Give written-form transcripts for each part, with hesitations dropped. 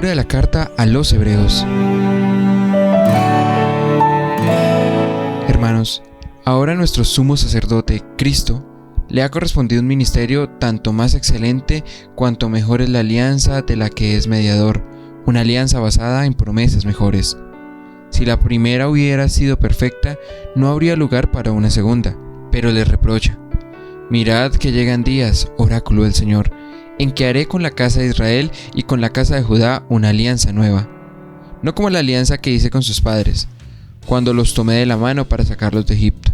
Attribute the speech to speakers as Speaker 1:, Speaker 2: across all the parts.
Speaker 1: Lectura de la carta a los Hebreos. Hermanos, ahora nuestro sumo sacerdote, Cristo, le ha correspondido un ministerio tanto más excelente cuanto mejor es la alianza de la que es mediador, una alianza basada en promesas mejores. Si la primera hubiera sido perfecta, no habría lugar para una segunda, pero le reprocha: mirad que llegan días, oráculo del Señor, en que haré con la casa de Israel y con la casa de Judá una alianza nueva, no como la alianza que hice con sus padres, cuando los tomé de la mano para sacarlos de Egipto.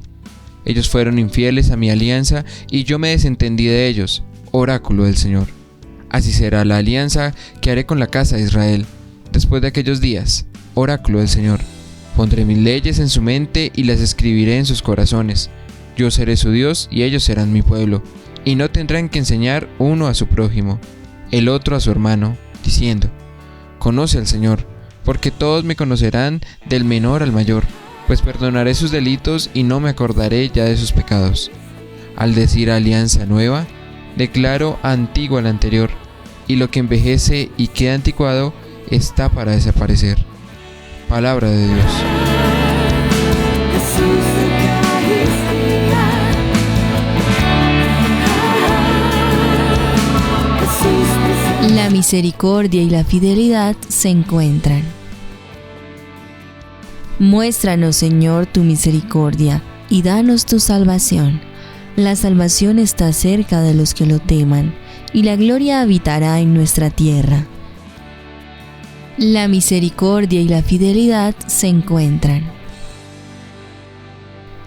Speaker 1: Ellos fueron infieles a mi alianza y yo me desentendí de ellos, oráculo del Señor. Así será la alianza que haré con la casa de Israel, después de aquellos días, oráculo del Señor. Pondré mis leyes en su mente y las escribiré en sus corazones. Yo seré su Dios y ellos serán mi pueblo. Y no tendrán que enseñar uno a su prójimo, el otro a su hermano, diciendo: conoce al Señor, porque todos me conocerán del menor al mayor, pues perdonaré sus delitos y no me acordaré ya de sus pecados. Al decir alianza nueva, declaro antigua la anterior, y lo que envejece y queda anticuado está para desaparecer. Palabra de Dios.
Speaker 2: La misericordia y la fidelidad se encuentran. Muéstranos, Señor, tu misericordia y danos tu salvación. La salvación está cerca de los que lo teman, y la gloria habitará en nuestra tierra. La misericordia y la fidelidad se encuentran.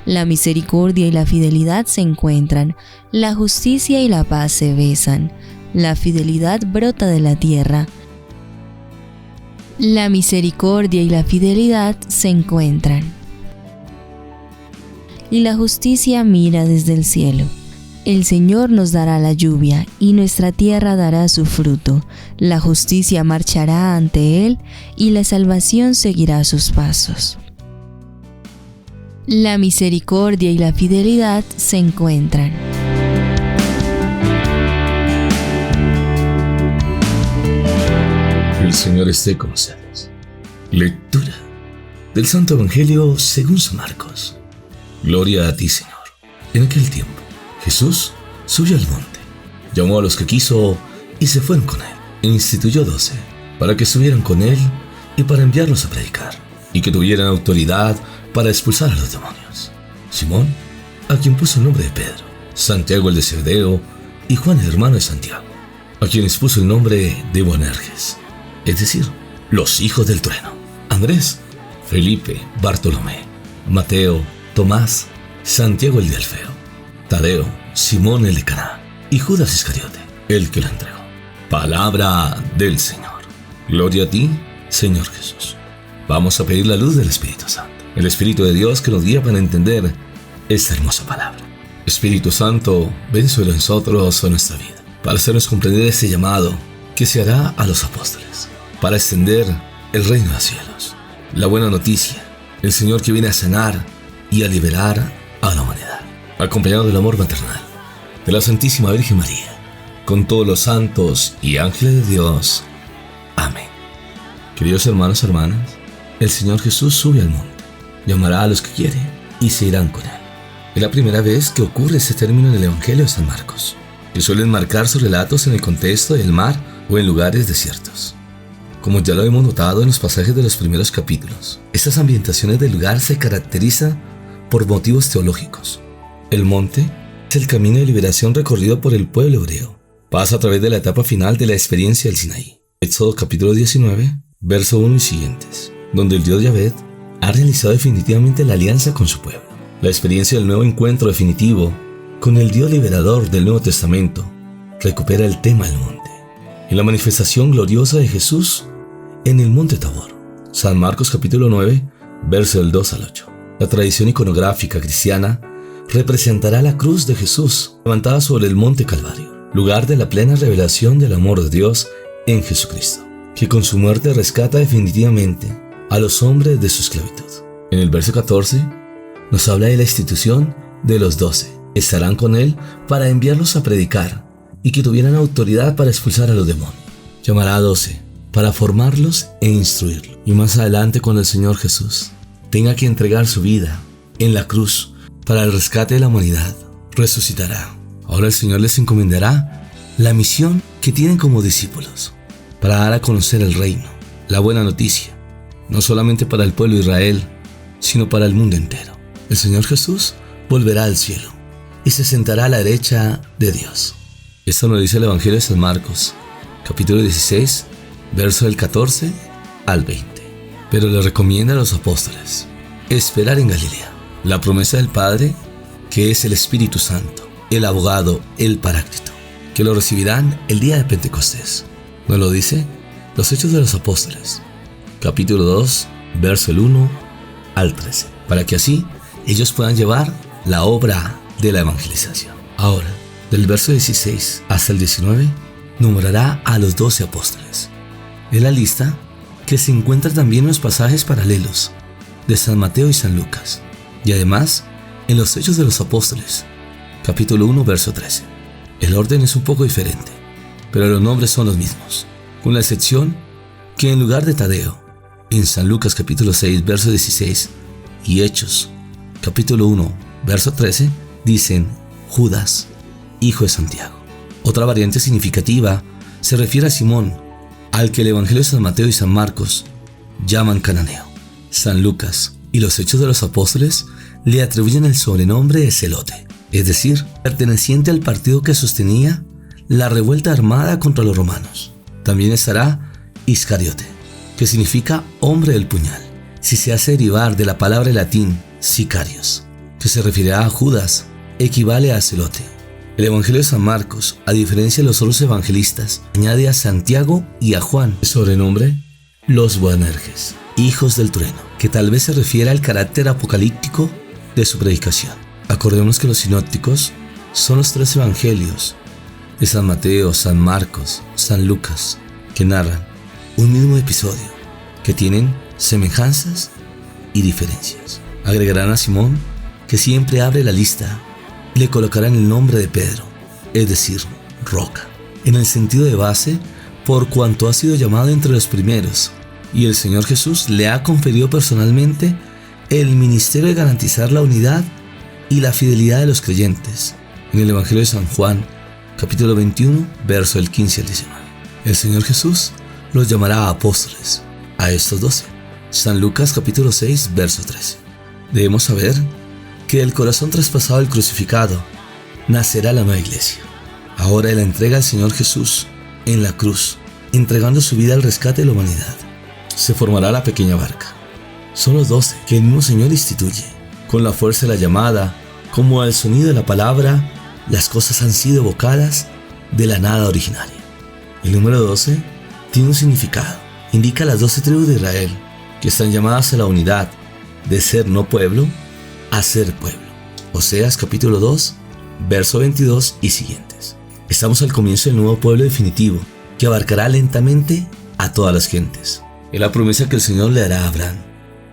Speaker 2: La misericordia y la fidelidad se encuentran, la justicia y la paz se besan. La fidelidad brota de la tierra. La misericordia y la fidelidad se encuentran. Y la justicia mira desde el cielo. El Señor nos dará la lluvia, y nuestra tierra dará su fruto. La justicia marchará ante Él, y la salvación seguirá sus pasos. La misericordia y la fidelidad se encuentran.
Speaker 3: El Señor esté con ustedes. Lectura del Santo Evangelio según San Marcos. Gloria a ti, Señor. En aquel tiempo, Jesús subió al monte, llamó a los que quiso y se fueron con él, e instituyó 12, para que estuvieran con él y para enviarlos a predicar, y que tuvieran autoridad para expulsar a los demonios. Simón, a quien puso el nombre de Pedro, Santiago el de Zebedeo y Juan el hermano de Santiago, a quienes puso el nombre de Boanerges, es decir, los hijos del trueno, Andrés, Felipe, Bartolomé, Mateo, Tomás, Santiago el de Alfeo, Tadeo, Simón el de Caná y Judas Iscariote, el que lo entregó. Palabra del Señor. Gloria a ti, Señor Jesús. Vamos a pedir la luz del Espíritu Santo, el Espíritu de Dios que nos guía para entender esta hermosa palabra. Espíritu Santo, ven sobre nosotros o nuestra vida, para hacernos comprender este llamado que se hará a los apóstoles, para extender el reino de los cielos, la buena noticia, el Señor que viene a sanar y a liberar a la humanidad, acompañado del amor maternal de la Santísima Virgen María, con todos los santos y ángeles de Dios. Amén. Queridos hermanos y hermanas, el Señor Jesús sube al monte, llamará a los que quiere y se irán con él. Es la primera vez que ocurre este término en el Evangelio de San Marcos, que suelen marcar sus relatos en el contexto del mar o en lugares desiertos. Como ya lo hemos notado en los pasajes de los primeros capítulos, estas ambientaciones del lugar se caracterizan por motivos teológicos. El monte es el camino de liberación recorrido por el pueblo hebreo. Pasa a través de la etapa final de la experiencia del Sinaí. Éxodo capítulo 19, verso 1 y siguientes, donde el Dios Yahvé ha realizado definitivamente la alianza con su pueblo. La experiencia del nuevo encuentro definitivo con el Dios liberador del Nuevo Testamento recupera el tema del monte, en la manifestación gloriosa de Jesús en el monte Tabor. San Marcos capítulo 9, verso del 2 al 8. La tradición iconográfica cristiana representará la cruz de Jesús levantada sobre el monte Calvario, lugar de la plena revelación del amor de Dios en Jesucristo, que con su muerte rescata definitivamente a los hombres de su esclavitud. En el verso 14 nos habla de la institución de los 12. Estarán con él para enviarlos a predicar y que tuvieran autoridad para expulsar a los demonios. Llamará a 12 para formarlos e instruirlos. Y más adelante, cuando el Señor Jesús tenga que entregar su vida en la cruz para el rescate de la humanidad, resucitará. Ahora el Señor les encomendará la misión que tienen como discípulos para dar a conocer el reino, la buena noticia, no solamente para el pueblo de Israel, sino para el mundo entero. El Señor Jesús volverá al cielo y se sentará a la derecha de Dios. Esto nos dice el Evangelio de San Marcos, capítulo 16, verso del 14 al 20. Pero le recomienda a los apóstoles esperar en Galilea la promesa del Padre, que es el Espíritu Santo, el abogado, el Paráclito, que lo recibirán el día de Pentecostés. Nos lo dice los Hechos de los Apóstoles, capítulo 2, verso el 1 al 13, para que así ellos puedan llevar la obra de la evangelización. Ahora, del verso 16 hasta el 19, nombrará a los 12 apóstoles. Es la lista que se encuentra también en los pasajes paralelos de San Mateo y San Lucas, y además en los Hechos de los Apóstoles, capítulo 1, verso 13. El orden es un poco diferente, pero los nombres son los mismos, con la excepción que en lugar de Tadeo, en San Lucas capítulo 6, verso 16, y Hechos, capítulo 1, verso 13, dicen Judas, hijo de Santiago. Otra variante significativa se refiere a Simón, al que el Evangelio de San Mateo y San Marcos llaman Cananeo. San Lucas y los Hechos de los Apóstoles le atribuyen el sobrenombre de Celote, es decir, perteneciente al partido que sostenía la revuelta armada contra los romanos. También estará Iscariote, que significa hombre del puñal, si se hace derivar de la palabra en latín sicarios, que se referirá a Judas, equivale a Celote. El Evangelio de San Marcos, a diferencia de los otros evangelistas, añade a Santiago y a Juan el sobrenombre los Boanerges, hijos del trueno, que tal vez se refiere al carácter apocalíptico de su predicación. Acordemos que los sinópticos son los 3 evangelios de San Mateo, San Marcos, San Lucas, que narran un mismo episodio, que tienen semejanzas y diferencias. Agregarán a Simón, que siempre abre la lista, y le colocarán el nombre de Pedro, es decir, roca, en el sentido de base, por cuanto ha sido llamado entre los primeros, y el Señor Jesús le ha conferido personalmente el ministerio de garantizar la unidad y la fidelidad de los creyentes. En el Evangelio de San Juan, capítulo 21, verso del 15 al 19. El Señor Jesús los llamará apóstoles, a estos 12. San Lucas, capítulo 6, verso 13. Debemos saber que del corazón traspasado del crucificado nacerá la nueva iglesia. Ahora de la entrega al Señor Jesús en la cruz, entregando su vida al rescate de la humanidad, se formará la pequeña barca. Son los 12 que el mismo Señor instituye. Con la fuerza de la llamada, como al sonido de la palabra, las cosas han sido evocadas de la nada originaria. El número 12 tiene un significado. Indica las 12 tribus de Israel, que están llamadas a la unidad de ser no pueblo a ser pueblo. Oseas capítulo 2, verso 22 y siguientes. Estamos al comienzo del nuevo pueblo definitivo, que abarcará lentamente a todas las gentes. Es la promesa que el Señor le hará a Abraham.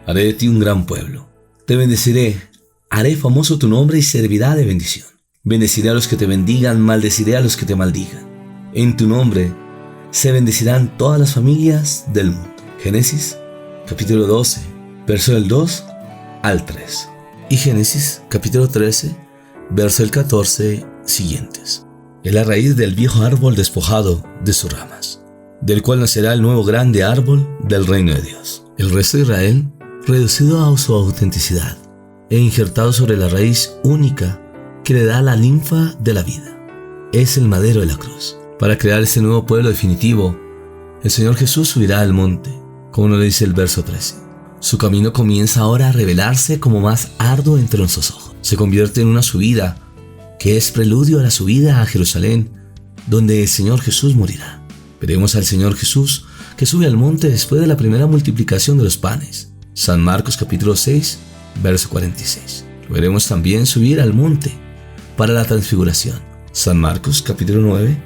Speaker 3: Haré de ti un gran pueblo. Te bendeciré, haré famoso tu nombre y servirá de bendición. Bendeciré a los que te bendigan, maldeciré a los que te maldigan. En tu nombre se bendecirán todas las familias del mundo. Génesis capítulo 12, verso del 2 al 3. Y Génesis capítulo 13, verso del 14 siguientes. Es la raíz del viejo árbol despojado de sus ramas, del cual nacerá el nuevo grande árbol del reino de Dios. El resto de Israel, reducido a su autenticidad e injertado sobre la raíz única que le da la linfa de la vida, es el madero de la cruz. Para crear ese nuevo pueblo definitivo, el Señor Jesús subirá al monte, como nos dice el verso 13. Su camino comienza ahora a revelarse como más arduo entre nuestros ojos. Se convierte en una subida que es preludio a la subida a Jerusalén, donde el Señor Jesús morirá. Veremos al Señor Jesús que sube al monte después de la primera multiplicación de los panes. San Marcos capítulo 6, verso 46. Lo veremos también subir al monte para la transfiguración. San Marcos capítulo 9,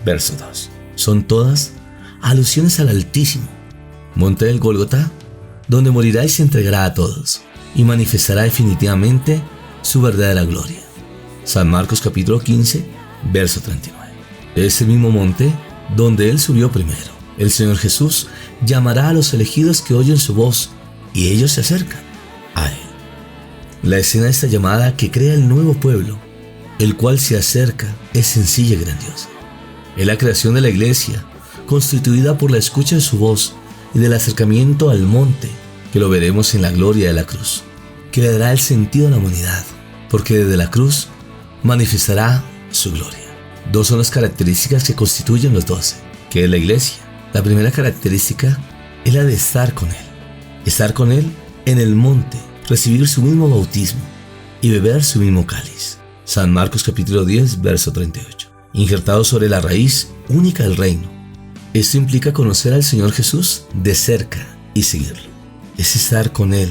Speaker 3: verso 2. Son todas alusiones al Altísimo, monte del Gólgota, donde morirá y se entregará a todos, y manifestará definitivamente su verdadera gloria. San Marcos capítulo 15, verso 39. Es el mismo monte donde Él subió primero, El Señor Jesús llamará a los elegidos que oyen su voz y ellos se acercan a Él. La escena de esta llamada que crea el nuevo pueblo, el cual se acerca, es sencilla y grandiosa. Es la creación de la iglesia, constituida por la escucha de su voz y del acercamiento al monte, que lo veremos en la gloria de la cruz, que le dará el sentido a la humanidad, porque desde la cruz manifestará su gloria. Dos son las características que constituyen los 12, que es la iglesia. La primera característica es la de estar con Él. Estar con Él en el monte, recibir su mismo bautismo y beber su mismo cáliz. San Marcos capítulo 10, verso 38. Injertado sobre la raíz única del reino. Esto implica conocer al Señor Jesús de cerca y seguirlo. Es estar con Él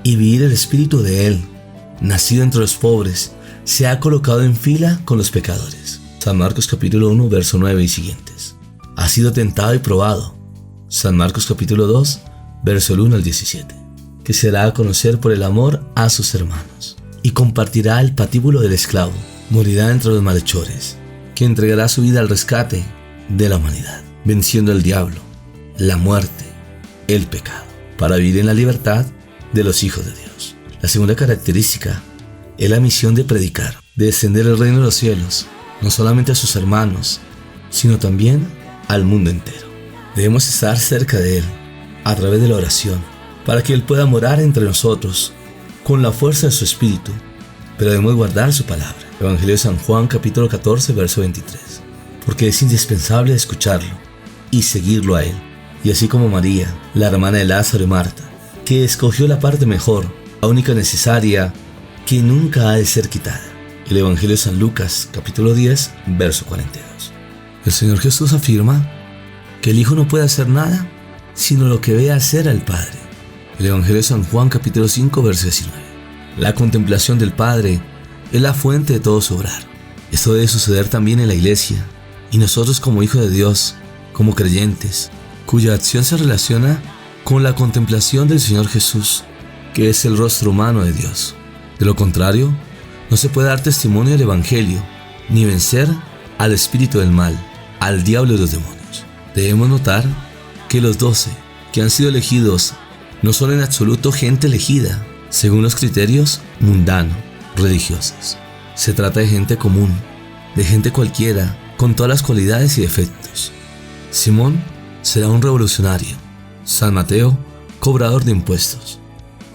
Speaker 3: y vivir el espíritu de Él. Nacido entre los pobres, se ha colocado en fila con los pecadores. San Marcos capítulo 1, verso 9 y siguientes. Ha sido tentado y probado. San Marcos capítulo 2, verso 1 al 17. Que se dará a conocer por el amor a sus hermanos. Y compartirá el patíbulo del esclavo. Morirá entre los malhechores. Que entregará su vida al rescate de la humanidad. Venciendo al diablo, la muerte, el pecado. Para vivir en la libertad de los hijos de Dios. La segunda característica es la misión de predicar. De descender el reino de los cielos. No solamente a sus hermanos, sino también al mundo entero. Debemos estar cerca de Él, a través de la oración, para que Él pueda morar entre nosotros, con la fuerza de su Espíritu, pero debemos guardar su palabra. Evangelio de San Juan, capítulo 14, verso 23. Porque es indispensable escucharlo y seguirlo a Él. Y así como María, la hermana de Lázaro y Marta, que escogió la parte mejor, la única necesaria, que nunca ha de ser quitada. El Evangelio de San Lucas, capítulo 10, verso 42. El Señor Jesús afirma que el Hijo no puede hacer nada sino lo que ve hacer al Padre. El Evangelio de San Juan, capítulo 5, verso 19. La contemplación del Padre es la fuente de todo su obrar. Esto debe suceder también en la iglesia, y nosotros como hijos de Dios, como creyentes, cuya acción se relaciona con la contemplación del Señor Jesús, que es el rostro humano de Dios. De lo contrario, no se puede dar testimonio del Evangelio, ni vencer al espíritu del mal, al diablo y los demonios. Debemos notar que los 12 que han sido elegidos no son en absoluto gente elegida, según los criterios mundanos, religiosos. Se trata de gente común, de gente cualquiera, con todas las cualidades y defectos. Simón será un revolucionario, San Mateo, cobrador de impuestos,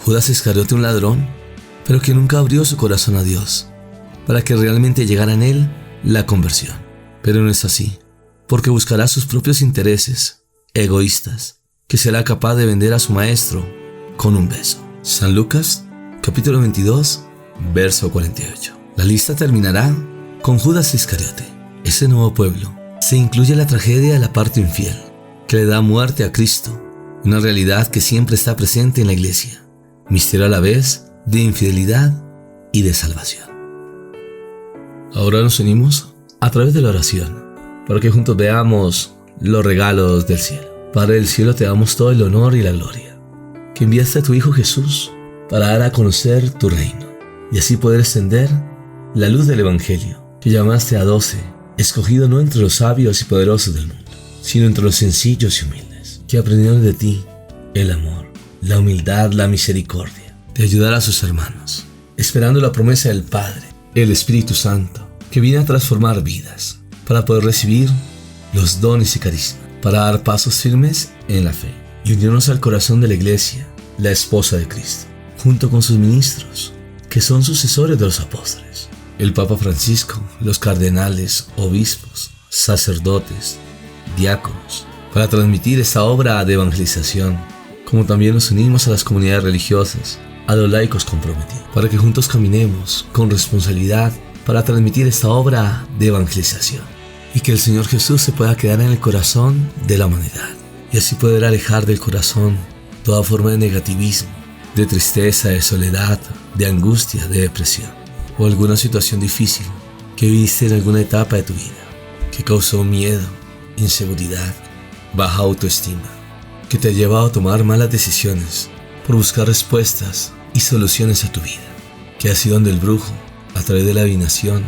Speaker 3: Judas Iscariote un ladrón, pero que nunca abrió su corazón a Dios, para que realmente llegara en él la conversión. Pero no es así, porque buscará sus propios intereses, egoístas, que será capaz de vender a su maestro con un beso. San Lucas, capítulo 22, verso 48. La lista terminará con Judas Iscariote. Ese nuevo pueblo se incluye la tragedia de la parte infiel, que le da muerte a Cristo, una realidad que siempre está presente en la iglesia, misterio a la vez de infidelidad y de salvación. Ahora nos unimos a través de la oración, para que juntos veamos los regalos del cielo. Padre del cielo, te damos todo el honor y la gloria, que enviaste a tu Hijo Jesús para dar a conocer tu reino, y así poder extender la luz del Evangelio, que llamaste a 12, escogido no entre los sabios y poderosos del mundo, sino entre los sencillos y humildes, que aprendieron de ti el amor, la humildad, la misericordia, de ayudar a sus hermanos, esperando la promesa del Padre, el Espíritu Santo, que viene a transformar vidas, para poder recibir los dones y carismas, para dar pasos firmes en la fe, y unirnos al corazón de la Iglesia, la esposa de Cristo, junto con sus ministros, que son sucesores de los apóstoles, el Papa Francisco, los cardenales, obispos, sacerdotes, diáconos, para transmitir esta obra de evangelización, como también nos unimos a las comunidades religiosas, a los laicos comprometidos, para que juntos caminemos con responsabilidad para transmitir esta obra de evangelización, y que el Señor Jesús se pueda quedar en el corazón de la humanidad, y así poder alejar del corazón toda forma de negativismo, de tristeza, de soledad, de angustia, de depresión, o alguna situación difícil que viviste en alguna etapa de tu vida, que causó miedo, inseguridad, baja autoestima, que te ha llevado a tomar malas decisiones por buscar respuestas y soluciones a tu vida, que has ido donde el brujo, a través de la adivinación,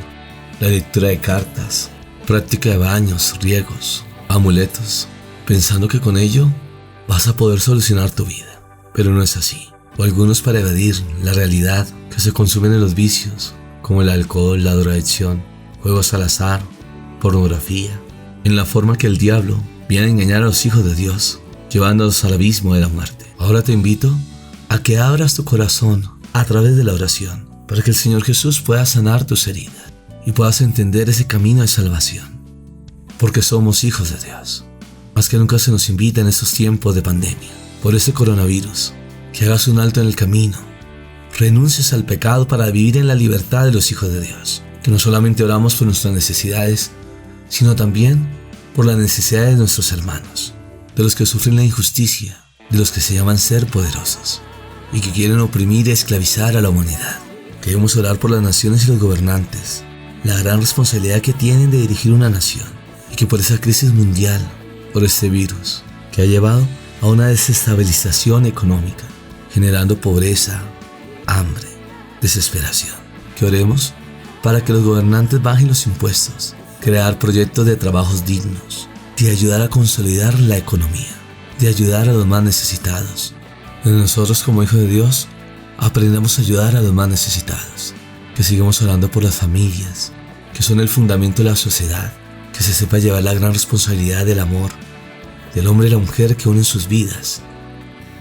Speaker 3: la lectura de cartas, práctica de baños, riegos, amuletos, pensando que con ello vas a poder solucionar tu vida. Pero no es así. O algunos, para evadir la realidad, que se consumen en los vicios, como el alcohol, la drogadicción, juegos al azar, pornografía, en la forma que el diablo viene a engañar a los hijos de Dios, llevándolos al abismo de la muerte. Ahora te invito a que abras tu corazón a través de la oración, para que el Señor Jesús pueda sanar tus heridas y puedas entender ese camino de salvación, porque somos hijos de Dios. Más que nunca se nos invita en estos tiempos de pandemia, por ese coronavirus, que hagas un alto en el camino, renuncies al pecado para vivir en la libertad de los hijos de Dios, que no solamente oramos por nuestras necesidades, sino también por las necesidades de nuestros hermanos, de los que sufren la injusticia, de los que se llaman ser poderosos y que quieren oprimir y esclavizar a la humanidad. Queremos orar por las naciones y los gobernantes, la gran responsabilidad que tienen de dirigir una nación, y que por esa crisis mundial, por este virus, que ha llevado a una desestabilización económica, generando pobreza, hambre, desesperación. Que oremos para que los gobernantes bajen los impuestos, crear proyectos de trabajos dignos, de ayudar a consolidar la economía, de ayudar a los más necesitados. Que nosotros, como hijos de Dios, aprendamos a ayudar a los más necesitados. Que sigamos orando por las familias, que son el fundamento de la sociedad. Que se sepa llevar la gran responsabilidad del amor, del hombre y la mujer que unen sus vidas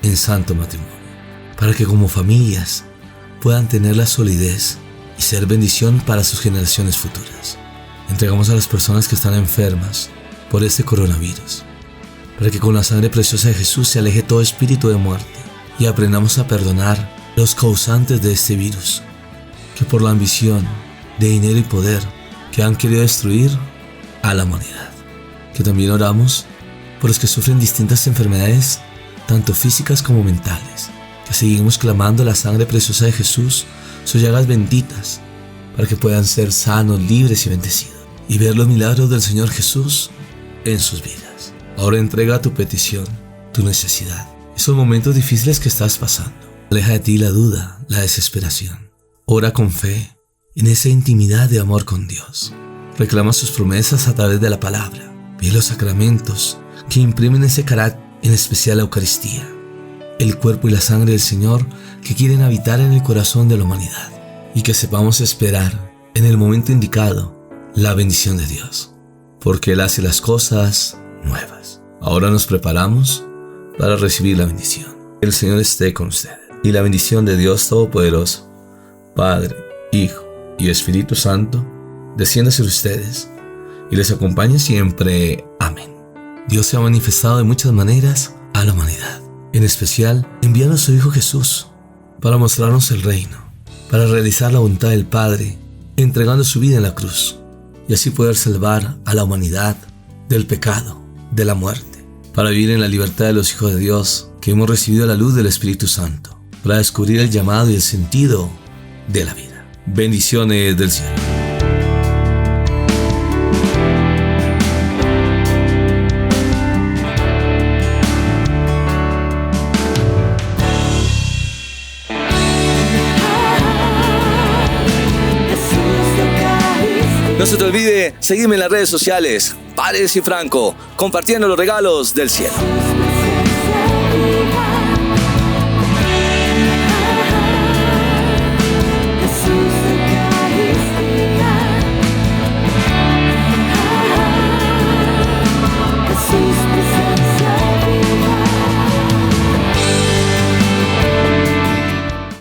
Speaker 3: en santo matrimonio, para que como familias puedan tener la solidez y ser bendición para sus generaciones futuras. Entregamos a las personas que están enfermas por este coronavirus, para que con la sangre preciosa de Jesús se aleje todo espíritu de muerte y aprendamos a perdonar los causantes de este virus, que por la ambición de dinero y poder que han querido destruir a la humanidad. Que también oramos por los que sufren distintas enfermedades, tanto físicas como mentales, que seguimos clamando la sangre preciosa de Jesús, sus llagas benditas, para que puedan ser sanos, libres y bendecidos, y ver los milagros del Señor Jesús en sus vidas. Ahora entrega tu petición, tu necesidad, esos momentos difíciles que estás pasando. Aleja de ti la duda, la desesperación. Ora con fe, en esa intimidad de amor con Dios. Reclama sus promesas a través de la palabra. Pide los sacramentos que imprimen ese carácter, en especial la Eucaristía, el cuerpo y la sangre del Señor que quieren habitar en el corazón de la humanidad, y que sepamos esperar en el momento indicado la bendición de Dios, porque Él hace las cosas nuevas. Ahora nos preparamos para recibir la bendición. El Señor esté con ustedes, y la bendición de Dios Todopoderoso, Padre, Hijo y Espíritu Santo, descienda sobre ustedes y les acompañe siempre. Amén. Dios se ha manifestado de muchas maneras a la humanidad, en especial enviando a su Hijo Jesús para mostrarnos el reino, para realizar la voluntad del Padre, entregando su vida en la cruz, y así poder salvar a la humanidad del pecado, de la muerte, para vivir en la libertad de los hijos de Dios, que hemos recibido la luz del Espíritu Santo, para descubrir el llamado y el sentido de la vida. Bendiciones del cielo.
Speaker 4: No se te olvide seguirme en las redes sociales, Paredes y Franco, compartiendo los regalos del cielo.